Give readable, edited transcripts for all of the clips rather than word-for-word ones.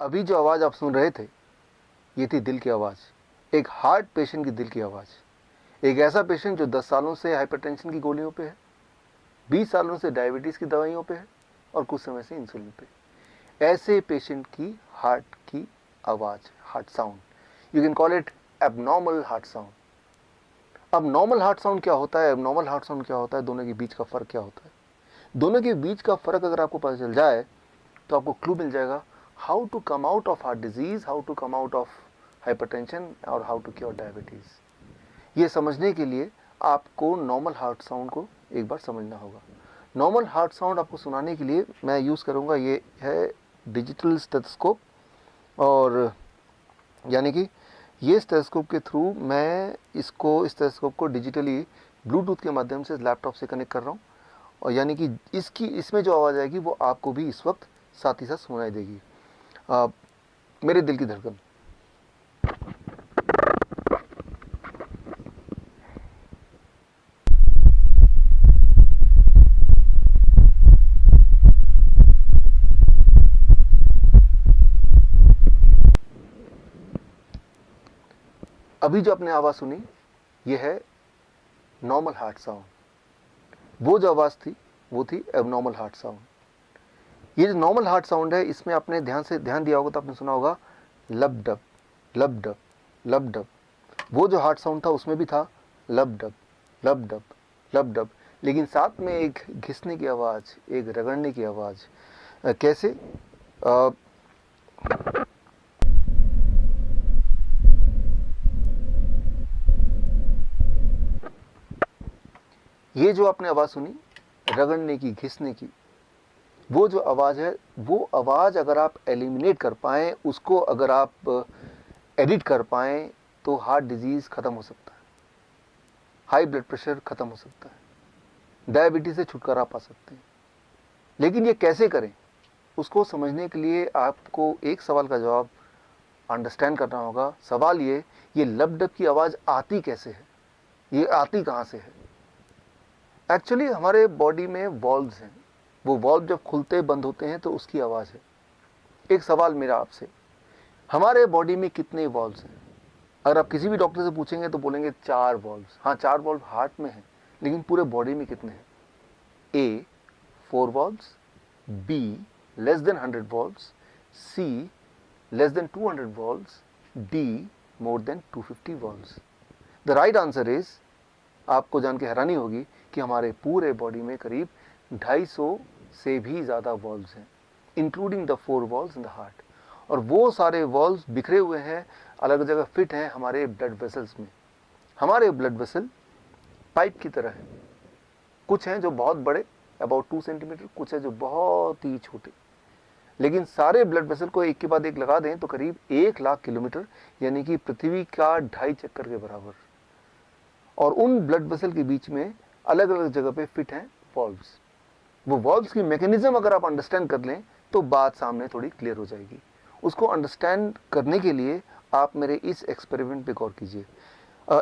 अभी जो आवाज़ आप सुन रहे थे, ये थी दिल की आवाज़, एक हार्ट पेशेंट की दिल की आवाज़। एक ऐसा पेशेंट जो 10 सालों से हाइपरटेंशन की गोलियों पे है, 20 सालों से डायबिटीज़ की दवाइयों पे है और कुछ समय से इंसुलिन पे। ऐसे पेशेंट की हार्ट की आवाज़, heart sound, you can call it abnormal heart sound. अब नॉर्मल हार्ट साउंड क्या होता है, एबनॉर्मल हार्ट साउंड क्या होता है, दोनों के बीच का फ़र्क क्या होता है? दोनों के बीच का फ़र्क अगर आपको पता चल जाए तो आपको क्लू मिल जाएगा how to come out of heart disease, how to come out of hypertension और हाउ टू क्योर डायबिटीज़। ये समझने के लिए आपको नॉर्मल हार्ट साउंड को एक बार समझना होगा। नॉर्मल हार्ट साउंड आपको सुनाने के लिए मैं यूज़ करूँगा, ये है डिजिटल स्टेथोस्कोप। और यानी कि ये स्टेथोस्कोप के थ्रू मैं इस स्टेथोस्कोप को डिजिटली ब्लूटूथ के माध्यम से लैपटॉप से कनेक्ट कर रहा हूँ। और यानी कि इसमें जो आवाज़ आएगी वो आपको भी इस वक्त साथ ही साथ सुनाई देगी। मेरे दिल की धड़कन, अभी जो आपने आवाज़ सुनी ये है नॉर्मल हार्ट साउंड। वो जो आवाज़ थी वो थी एबनॉर्मल हार्ट साउंड। ये जो नॉर्मल हार्ट साउंड है, इसमें आपने ध्यान दिया होगा तो आपने सुना होगा लब डब लब डब लब डब। वो जो हार्ट साउंड था उसमें भी था लब डब लब डब लब डब, लेकिन साथ में एक घिसने की आवाज़, एक रगड़ने की आवाज़। कैसे? ये जो आपने आवाज़ सुनी रगड़ने की, घिसने की, वो जो आवाज़ है, वो आवाज़ अगर आप एलिमिनेट कर पाएँ, उसको अगर आप एडिट कर पाएँ तो हार्ट डिजीज़ ख़त्म हो सकता है, हाई ब्लड प्रेशर ख़त्म हो सकता है, डायबिटीज़ से छुटकारा पा सकते हैं। लेकिन ये कैसे करें, उसको समझने के लिए आपको एक सवाल का जवाब अंडरस्टैंड करना होगा। सवाल ये लब डब की आवाज़ आती कैसे है, ये आती कहाँ से है? एक्चुअली हमारे बॉडी में वॉल्व्स हैं, वो वॉल्व जब खुलते बंद होते हैं तो उसकी आवाज़ है। एक सवाल मेरा आपसे, हमारे बॉडी में कितने वॉल्व्स हैं? अगर आप किसी भी डॉक्टर से पूछेंगे तो बोलेंगे 4 वॉल्व्स। हाँ, 4 वॉल्व हार्ट में हैं, लेकिन पूरे बॉडी में कितने हैं? A 4 valves, B less than 100 valves, C less than 200 valves, D more than 250 valves. The right answer is, आपको जान के हैरानी होगी कि हमारे पूरे बॉडी में करीब 250 से भी ज़्यादा वॉल्व्स हैं, including the 4 valves in the heart. और वो सारे वॉल्व्स बिखरे हुए हैं, अलग जगह फिट हैं हमारे ब्लड वेसल्स में। हमारे ब्लड वेसल पाइप की तरह है, कुछ हैं जो बहुत बड़े अबाउट 2 सेंटीमीटर, कुछ है जो बहुत ही छोटे। लेकिन सारे ब्लड वेसल को एक के बाद एक लगा दें तो करीब 1 लाख किलोमीटर, यानी कि पृथ्वी का 2.5 चक्कर के बराबर। और उन ब्लड वेसल के बीच में अलग अलग जगह पे फिट हैं वॉल्व्स। वो वॉल्व्स की मैकेनिज्म अगर आप अंडरस्टैंड कर लें तो बात सामने थोड़ी क्लियर हो जाएगी। उसको अंडरस्टैंड करने के लिए आप मेरे इस एक्सपेरिमेंट पे गौर कीजिए।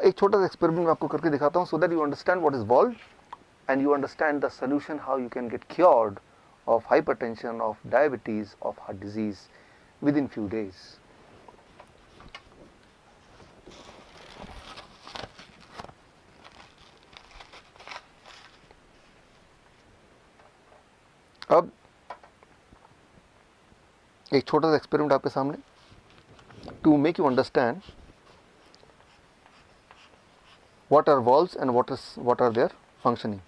एक छोटा सा एक्सपेरिमेंट मैं आपको करके दिखाता हूँ, so that you understand what is valve and you understand the solution how you can get cured of hypertension, of diabetes, of heart disease within few days. अब एक छोटा सा एक्सपेरिमेंट आपके सामने to make you understand what are valves and what are their functioning.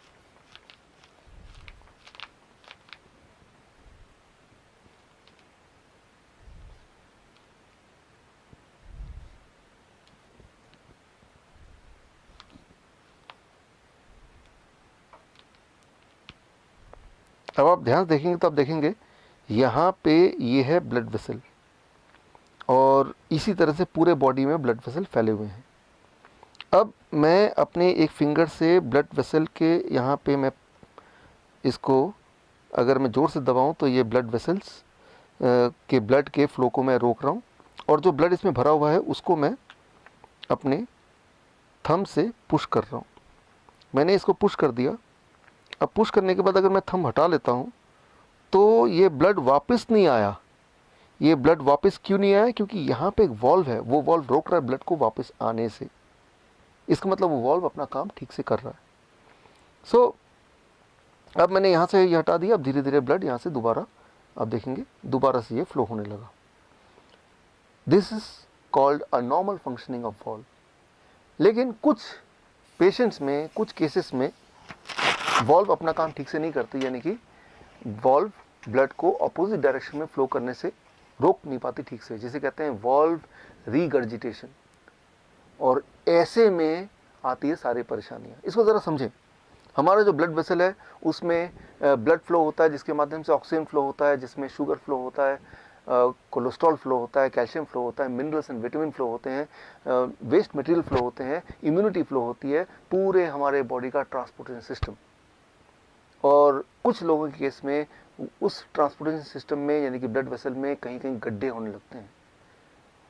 अब आप ध्यान देखेंगे तो आप देखेंगे यहाँ पे ये है ब्लड वेसल, और इसी तरह से पूरे बॉडी में ब्लड वेसल फैले हुए हैं। अब मैं अपने एक फिंगर से ब्लड वेसल के यहाँ पे मैं इसको अगर मैं ज़ोर से दबाऊँ तो ये ब्लड वेसल्स के ब्लड के फ्लो को मैं रोक रहा हूँ, और जो ब्लड इसमें भरा हुआ है उसको मैं अपने थंब से पुश कर रहा हूँ। मैंने इसको पुश कर दिया। अब पुश करने के बाद अगर मैं थंब हटा लेता हूँ तो ये ब्लड वापस नहीं आया, ये ब्लड वापस क्यों नहीं आया? क्योंकि यहाँ पे एक वॉल्व है, वो वॉल्व रोक रहा है ब्लड को वापस आने से। इसका मतलब वो वॉल्व अपना काम ठीक से कर रहा है। सो अब मैंने यहाँ से ये हटा दिया, अब धीरे धीरे ब्लड यहाँ से दोबारा, आप देखेंगे दोबारा से ये फ्लो होने लगा। This is called a normal functioning of valve. लेकिन कुछ पेशेंट्स में, कुछ केसेस में वॉल्व अपना काम ठीक से नहीं करती, यानी कि वॉल्व ब्लड को अपोजिट डायरेक्शन में फ्लो करने से रोक नहीं पाती ठीक से, जिसे कहते हैं वॉल्व रीगर्जिटेशन। और ऐसे में आती है सारी परेशानियां। इसको ज़रा समझें। हमारा जो ब्लड वेसल है उसमें ब्लड फ्लो होता है, जिसके माध्यम से ऑक्सीजन फ्लो होता है, जिसमें शुगर फ्लो होता है, कोलेस्ट्रॉल फ्लो होता है, कैल्शियम फ्लो होता है, मिनरल्स एंड विटामिन फ्लो होते हैं, वेस्ट मटेरियल फ्लो होते हैं, इम्यूनिटी फ्लो होती है, पूरे हमारे बॉडी का ट्रांसपोर्टेशन सिस्टम। और कुछ लोगों के केस में उस ट्रांसपोर्टेशन सिस्टम में, यानी कि ब्लड वेसल में कहीं कहीं गड्ढे होने लगते हैं,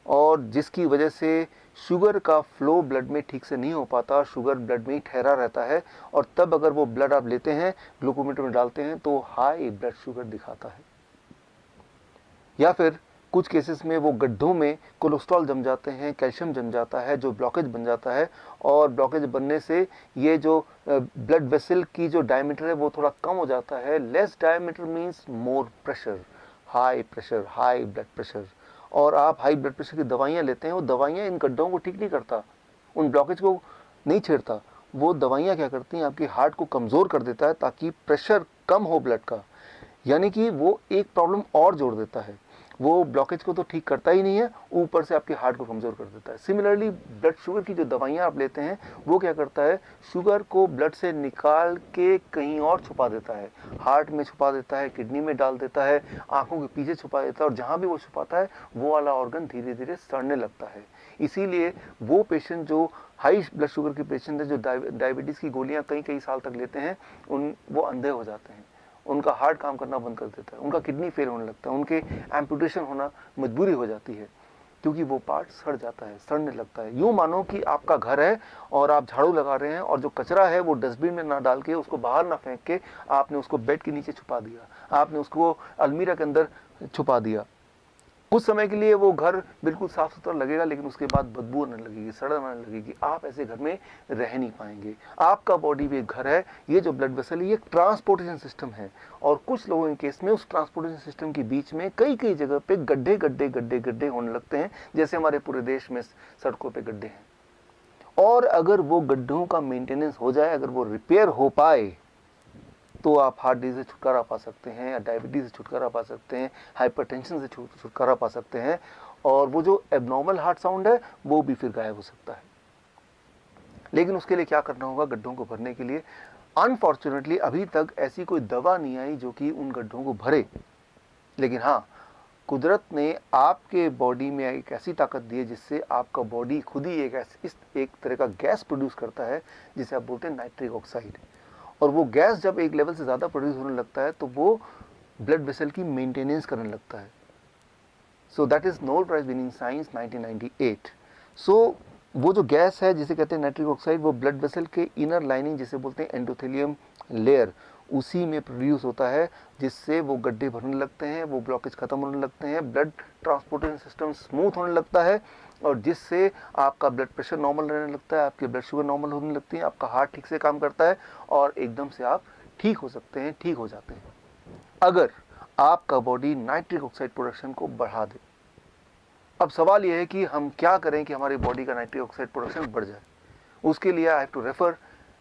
और जिसकी वजह से शुगर का फ्लो ब्लड में ठीक से नहीं हो पाता, शुगर ब्लड में ही ठहरा रहता है। और तब अगर वो ब्लड आप लेते हैं, ग्लूकोमीटर में डालते हैं, तो हाई ब्लड शुगर दिखाता है। या फिर कुछ केसेस में वो गड्ढों में कोलेस्ट्रॉल जम जाते हैं, कैल्शियम जम जाता है, जो ब्लॉकेज बन जाता है। और ब्लॉकेज बनने से ये जो ब्लड वेसल की जो डायमीटर है वो थोड़ा कम हो जाता है। Less diameter means more pressure, high blood pressure. और आप हाई ब्लड प्रेशर की दवाइयाँ लेते हैं, वो दवाइयाँ इन गड्ढों को ठीक नहीं करता, उन ब्लॉकेज को नहीं छेड़ता। वो दवाइयाँ क्या करती हैं, आपकी हार्ट को कमज़ोर कर देता है ताकि प्रेशर कम हो ब्लड का। यानी कि वो एक प्रॉब्लम और जोड़ देता है। वो ब्लॉकेज को तो ठीक करता ही नहीं है, ऊपर से आपके हार्ट को कमज़ोर कर देता है। सिमिलरली ब्लड शुगर की जो दवाइयाँ आप लेते हैं, वो क्या करता है, शुगर को ब्लड से निकाल के कहीं और छुपा देता है, हार्ट में छुपा देता है, किडनी में डाल देता है, आंखों के पीछे छुपा देता है। और जहाँ भी वो छुपाता है वो वाला ऑर्गन धीरे धीरे सड़ने लगता है। इसीलिए वो पेशेंट जो हाई ब्लड शुगर के पेशेंट है, जो डायबिटीज़ की गोलियाँ कई कई साल तक लेते हैं, वो अंधे हो जाते हैं, उनका हार्ट काम करना बंद कर देता है, उनका किडनी फेल होने लगता है, उनके एम्पुटेशन होना मजबूरी हो जाती है, क्योंकि वो पार्ट सड़ जाता है, सड़ने लगता है। यूँ मानो कि आपका घर है और आप झाड़ू लगा रहे हैं, और जो कचरा है वो डस्टबिन में ना डाल के, उसको बाहर ना फेंक के, आपने उसको बेड के नीचे छुपा दिया, आपने उसको अलमीरा के अंदर छुपा दिया। कुछ समय के लिए वो घर बिल्कुल साफ सुथरा लगेगा, लेकिन उसके बाद बदबू आने लगेगी, सड़न आने लगेगी। आप ऐसे घर में रह नहीं पाएंगे। आपका बॉडी भी एक घर है। ये जो ब्लड वेसल है ये एक ट्रांसपोर्टेशन सिस्टम है, और कुछ लोगों के केस में उस ट्रांसपोर्टेशन सिस्टम के बीच में कई कई जगह पे गड्ढे गड्ढे गड्ढे गड्ढे होने लगते हैं, जैसे हमारे पूरे देश में सड़कों पर गड्ढे हैं। और अगर वो गड्ढों का मेंटेनेंस हो जाए, अगर वो रिपेयर हो पाए, तो आप हार्ट डिजीज से छुटकारा पा सकते हैं, या डायबिटीज़ से छुटकारा पा सकते हैं, हाइपरटेंशन से छुटकारा पा सकते हैं, और वो जो एबनॉर्मल हार्ट साउंड है वो भी फिर गायब हो सकता है। लेकिन उसके लिए क्या करना होगा, गड्ढों को भरने के लिए? अनफॉर्चुनेटली अभी तक ऐसी कोई दवा नहीं आई जो कि उन गड्ढों को भरे। लेकिन हाँ, कुदरत ने आपके बॉडी में एक ऐसी ताकत दी है जिससे आपका बॉडी खुद ही एक तरह का गैस प्रोड्यूस करता है, जिसे आप बोलते हैं नाइट्रिक ऑक्साइड। और वो गैस जब एक लेवल से ज़्यादा प्रोड्यूस होने लगता है, तो वो ब्लड वेसल की मेंटेनेंस करने लगता है। So that is Nobel prize winning science 1998। So वो जो गैस है जिसे कहते हैं नाइट्रिक ऑक्साइड, वो ब्लड वेसल के इनर लाइनिंग, जिसे बोलते हैं एंडोथेलियम लेयर, उसी में प्रोड्यूस होता है, जिससे वो गड्ढे भरने लगते हैं, वो ब्लॉकेज खत्म होने लगते हैं, ब्लड ट्रांसपोर्टेशन सिस्टम स्मूथ होने लगता है, और जिससे आपका ब्लड प्रेशर नॉर्मल रहने लगता है, आपकी ब्लड शुगर नॉर्मल होने लगती है, आपका हार्ट ठीक से काम करता है, और एकदम से आप ठीक हो सकते हैं, ठीक हो जाते हैं, अगर आपका बॉडी नाइट्रिक ऑक्साइड प्रोडक्शन को बढ़ा दे। अब सवाल यह है कि हम क्या करें कि हमारी बॉडी का नाइट्रिक ऑक्साइड प्रोडक्शन बढ़ जाए। उसके लिए I have to refer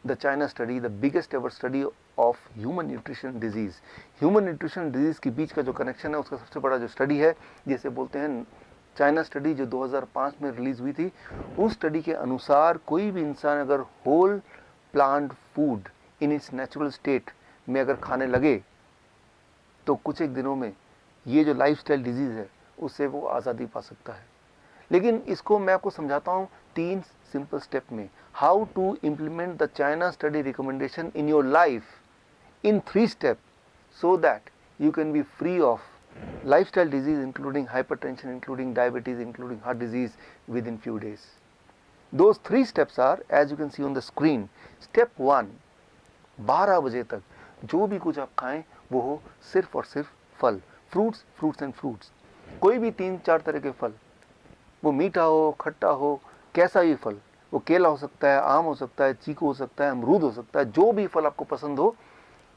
the China study, the biggest ever study of human nutrition disease. Human nutrition disease के बीच का जो कनेक्शन है, उसका सबसे बड़ा जो स्टडी है, जिसे बोलते हैं चाइना स्टडी, जो 2005 में रिलीज़ हुई थी। उस स्टडी के अनुसार कोई भी इंसान अगर whole plant food in its natural state में अगर खाने लगे, तो कुछ एक दिनों में ये जो लाइफस्टाइल डिजीज़ है उससे वो आज़ादी पा सकता है। लेकिन इसको मैं आपको समझाता हूँ 3 सिंपल स्टेप में, how to implement the China study recommendation in your life in 3 steps, so that you can be free of lifestyle disease, including hypertension, including diabetes, including heart disease within few days. Those 3 steps are, as you can see on the screen. Step 1, 12 बजे तक जो भी कुछ आप खाएं वो हो सिर्फ और सिर्फ फल, फ्रूट्स एंड फ्रूट्स। कोई भी 3-4 तरह के फल, वो मीठा हो, खट्टा हो, कैसा भी फल, वो केला हो सकता है, आम हो सकता है, चीकू हो सकता है, अमरूद हो सकता है, जो भी फल आपको पसंद हो,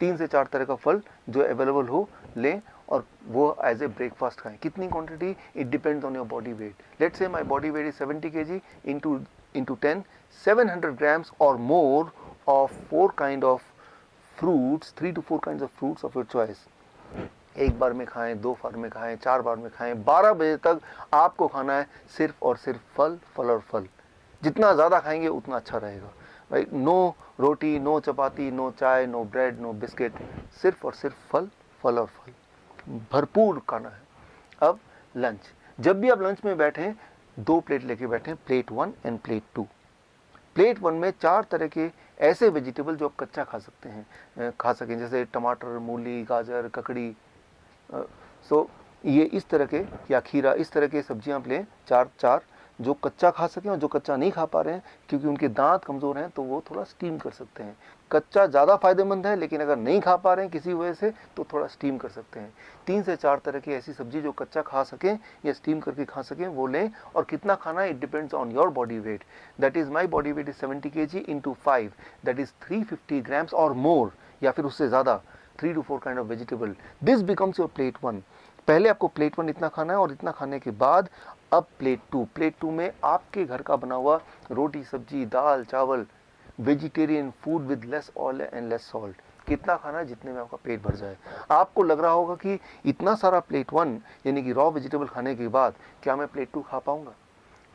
3 से 4 तरह का फल जो अवेलेबल हो लें और वो एज ए ब्रेकफास्ट खाएं। कितनी quantity? It depends on your body weight. Let's say my body weight is 70 kg into 10, 700 grams or more of 4 kind of fruits, 3 to 4 kinds of fruits of your choice। एक बार में खाएं, 2 बार में खाएं, 4 बार में खाएं, 12 बजे तक आपको खाना है सिर्फ और सिर्फ फल, फल और फल। जितना ज़्यादा खाएंगे उतना अच्छा रहेगा, राइट। नो रोटी, नो चपाती, नो चाय, नो ब्रेड, नो बिस्किट, सिर्फ और सिर्फ फल, फल और फल, भरपूर खाना है। अब लंच, जब भी आप लंच में बैठें 2 प्लेट लेके बैठें, प्लेट 1 एंड प्लेट 2। प्लेट 1 में 4 तरह के ऐसे वेजिटेबल जो आप कच्चा खा सकते हैं, खा सकें, जैसे टमाटर, मूली, गाजर, ककड़ी, सो ये इस तरह के, या खीरा, इस तरह के सब्जियां आप लें, 4 जो कच्चा खा सकें, और जो कच्चा नहीं खा पा रहे हैं क्योंकि उनके दांत कमज़ोर हैं तो वो थोड़ा स्टीम कर सकते हैं। कच्चा ज़्यादा फायदेमंद है, लेकिन अगर नहीं खा पा रहे हैं किसी वजह से तो थोड़ा स्टीम कर सकते हैं। 3 से 4 तरह की ऐसी सब्जी जो कच्चा खा सकें या स्टीम करके खा सकें वो लें। और कितना खाना है, it depends on your body weight. That is my body weight is 70 kg into 5, that is 350 grams और मोर, या फिर उससे ज़्यादा, 3 to 4 kind of vegetable। This becomes your plate 1। पहले आपको प्लेट 1 इतना खाना है, और इतना खाने के बाद अब प्लेट 2। प्लेट 2 में आपके घर का बना हुआ रोटी, सब्जी, दाल, चावल, vegetarian food with less oil and less salt. कितना खाना है, जितने में आपका पेट भर जाए। आपको लग रहा होगा कि इतना सारा प्लेट 1 यानी कि रॉ वेजिटेबल खाने के बाद क्या मैं प्लेट 2 खा पाऊंगा?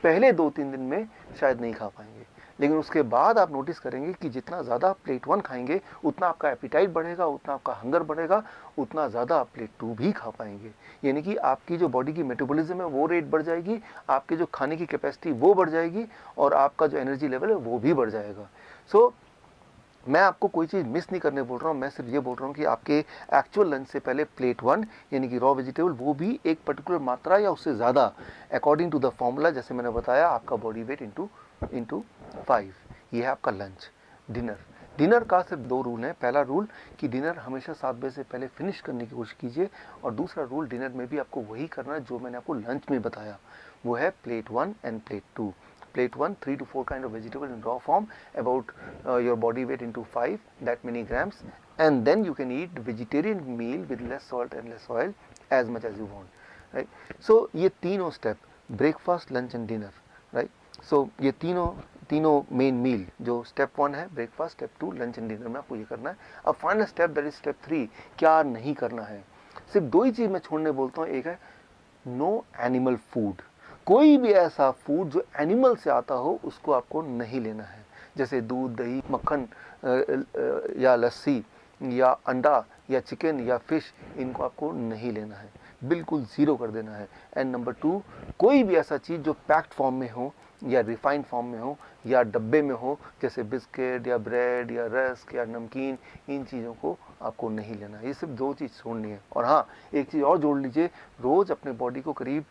पहले 2-3 दिन में शायद नहीं खा पाएंगे, लेकिन उसके बाद आप नोटिस करेंगे कि जितना ज़्यादा प्लेट 1 खाएंगे उतना आपका एपिटाइट बढ़ेगा, उतना आपका हंगर बढ़ेगा, उतना ज़्यादा आप प्लेट 2 भी खा पाएंगे। यानी कि आपकी जो बॉडी की मेटाबॉलिज्म है वो रेट बढ़ जाएगी, आपके जो खाने की कैपेसिटी वो बढ़ जाएगी, और आपका जो एनर्जी लेवल है वो भी बढ़ जाएगा। सो मैं आपको कोई चीज़ मिस नहीं करने बोल रहा हूँ, मैं सिर्फ ये बोल रहा हूँ कि आपके एक्चुअल लंच से पहले प्लेट 1 यानी कि रॉ वेजिटेबल, वो भी एक पर्टिकुलर मात्रा या उससे ज़्यादा, अकॉर्डिंग टू द फॉर्मूला, जैसे मैंने बताया, आपका बॉडी वेट इंटू 5। ये है आपका लंच। डिनर का सिर्फ 2 रूल हैं। पहला रूल कि डिनर हमेशा 7 बजे से पहले फिनिश करने की कोशिश कीजिए, और दूसरा रूल, डिनर में भी आपको वही करना है जो मैंने आपको लंच में बताया, वो है plate 1 end plate 2। Plate 1, 3 to 4 kind of vegetable in raw form, about your body weight into 5, that many grams, and then you can eat vegetarian meal with less salt and less oil as much as you want, right? So ये तीनों step, breakfast, lunch and dinner, right? So ये तीनों main मील, जो step 1 है breakfast, step 2 lunch and dinner में आपको ये करना है। अब final step, that is step 3, क्या नहीं करना है। सिर्फ 2 ही चीज़ मैं छोड़ने बोलता हूँ, एक है नो एनिमल फूड। कोई भी ऐसा फूड जो एनिमल से आता हो उसको आपको नहीं लेना है, जैसे दूध, दही, मक्खन या लस्सी या अंडा या चिकन या फिश, इनको आपको नहीं लेना है, बिल्कुल ज़ीरो कर देना है। एंड नंबर 2, कोई भी ऐसा चीज़ जो पैक्ड फॉर्म में हो या रिफाइंड फॉर्म में हो या डब्बे में हो, जैसे बिस्किट या ब्रेड या रस्क या नमकीन, इन चीज़ों को आपको नहीं लेना है। ये सिर्फ 2 चीज़ छोड़नी है। और हाँ, एक चीज़ और जोड़ लीजिए, रोज़ अपने बॉडी को करीब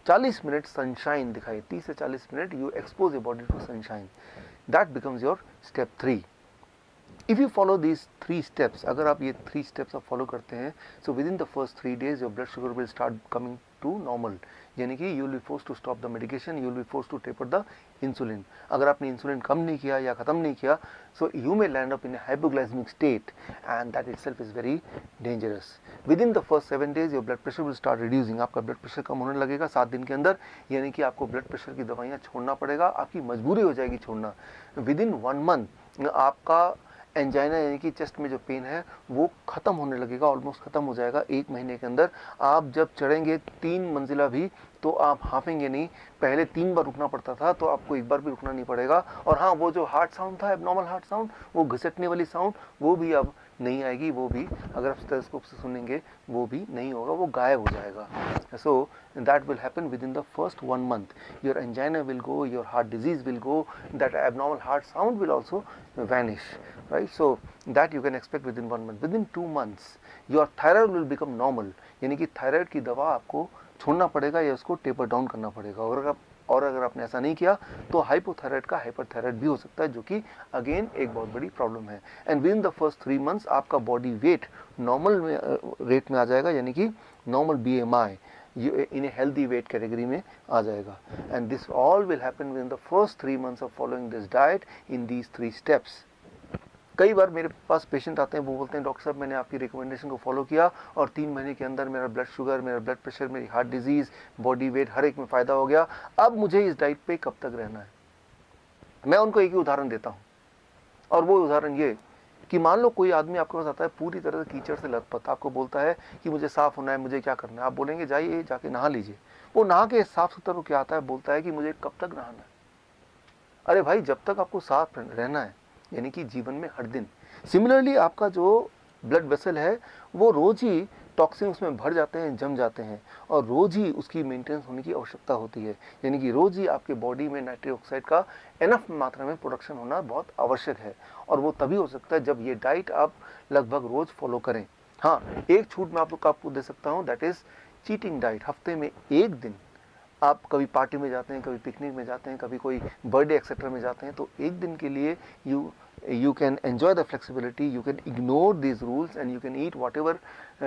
40 मिनट सनशाइन दिखाइए। 30 से 40 minute you expose your body to sunshine, that becomes your step 3। If you follow these 3 steps, अगर आप ये 3 स्टेप्स आप फॉलो करते हैं, so within the first 3 days your blood sugar will start coming to normal, यानी कि you will be force to stop the medication, you will be force to taper the insulin. अगर आपने insulin कम नहीं किया या ख़त्म नहीं किया, so you may land up in hypoglycaemic state, and that itself is very dangerous. Within the first 7 days your blood pressure will start reducing, आपका blood pressure कम होने लगेगा 7 दिन के अंदर, यानी कि आपको ब्लड प्रेशर की दवाइयाँ छोड़ना पड़ेगा, आपकी मजबूरी हो जाएगी छोड़ना। विद इन 1 month आपका एंजाइना यानी कि चेस्ट में जो पेन है वो ख़त्म होने लगेगा, ऑलमोस्ट ख़त्म हो जाएगा 1 महीने के अंदर। आप जब चढ़ेंगे 3 मंजिला भी तो आप हाफेंगे नहीं। पहले 3 बार रुकना पड़ता था, तो आपको 1 बार भी रुकना नहीं पड़ेगा। और हाँ, वो जो हार्ट साउंड था, एबनॉर्मल हार्ट साउंड, वो घिसटने वाली साउंड, वो भी अब नहीं आएगी। वो भी अगर आप स्टेथोस्कोप से सुनेंगे वो भी नहीं होगा, वो गायब हो जाएगा। So that will happen with in the first 1 month। Your angina will go, your heart disease will go, that abnormal heart sound will also vanish, right? So that you can expect within 1 month। Within 2 months your thyroid will become normal, यानी कि thyroid की दवा आपको छोड़ना पड़ेगा या उसको taper down करना पड़ेगा। और अगर आपने ऐसा नहीं किया तो हाइपोथायराइड का हाइपरथायराइड भी हो सकता है, जो कि अगेन एक बहुत बड़ी प्रॉब्लम है। And with in the first 3 months आपका बॉडी वेट नॉर्मल रेट में आ जाएगा, यानी कि normal BMI, in a healthy weight category में आ जाएगा। And this all will happen with in the first 3 months of following this diet in these 3 steps. कई बार मेरे पास patient आते हैं, वो बोलते हैं डॉक्टर साहब मैंने आपकी रिकमेंडेशन को फॉलो किया और 3 महीने के अंदर मेरा ब्लड शुगर, मेरा ब्लड प्रेशर, मेरी हार्ट डिजीज़, बॉडी वेट हर एक में फ़ायदा हो गया, अब मुझे इस डाइट पे कब तक रहना है। मैं उनको एक ही उदाहरण देता हूँ, और वो उदाहरण ये कि मान लो कोई आदमी आपके पास आता है पूरी तरह से कीचड़ से लथपथ, आपको बोलता है कि मुझे साफ़ होना है, मुझे क्या करना है। आप बोलेंगे जाइए जाके नहा लीजिए। वो नहा के साफ़ सुथरा होकर आता है, बोलता है कि मुझे कब तक नहाना है। अरे भाई, जब तक आपको साफ रहना है, यानी कि जीवन में हर दिन। सिमिलरली आपका जो ब्लड वेसल है वो रोज ही टॉक्सिन उसमें भर जाते हैं, जम जाते हैं, और रोज ही उसकी मेंटेनेंस होने की आवश्यकता होती है। यानी कि रोज ही आपके बॉडी में नाइट्रिक ऑक्साइड का एनफ मात्रा में प्रोडक्शन होना बहुत आवश्यक है, और वो तभी हो सकता है जब ये डाइट आप लगभग रोज फॉलो करें। हाँ, एक छूट मैं आपको दे सकता हूँ, दैट इज चीटिंग डाइट। हफ्ते में एक दिन आप कभी पार्टी में जाते हैं, कभी पिकनिक में जाते हैं, कभी कोई बर्थडे एक्सेट्रा में जाते हैं, तो एक दिन के लिए you can enjoy the flexibility, you can ignore these rules and you can eat whatever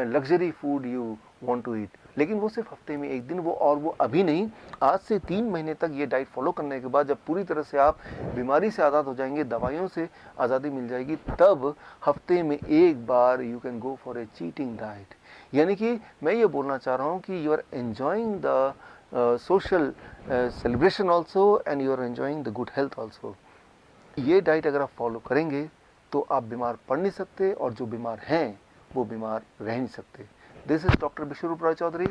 luxury food you want to eat। लेकिन वो सिर्फ हफ्ते में एक दिन, वो अभी नहीं, आज से 3 महीने तक ये डाइट फॉलो करने के बाद जब पूरी तरह से आप बीमारी से आज़ाद हो जाएंगे, दवाइयों से आज़ादी मिल जाएगी, तब हफ्ते में एक बार you can go for a cheating diet. यानी कि मैं ये बोलना चाह रहा हूँ कि you are enjoying the social celebration also, and you are enjoying the good health also। ये डाइट अगर आप फॉलो करेंगे तो आप बीमार पड़ नहीं सकते, और जो बीमार हैं वो बीमार रह नहीं सकते। This is doctor Biswaroop Roy Chaudhary.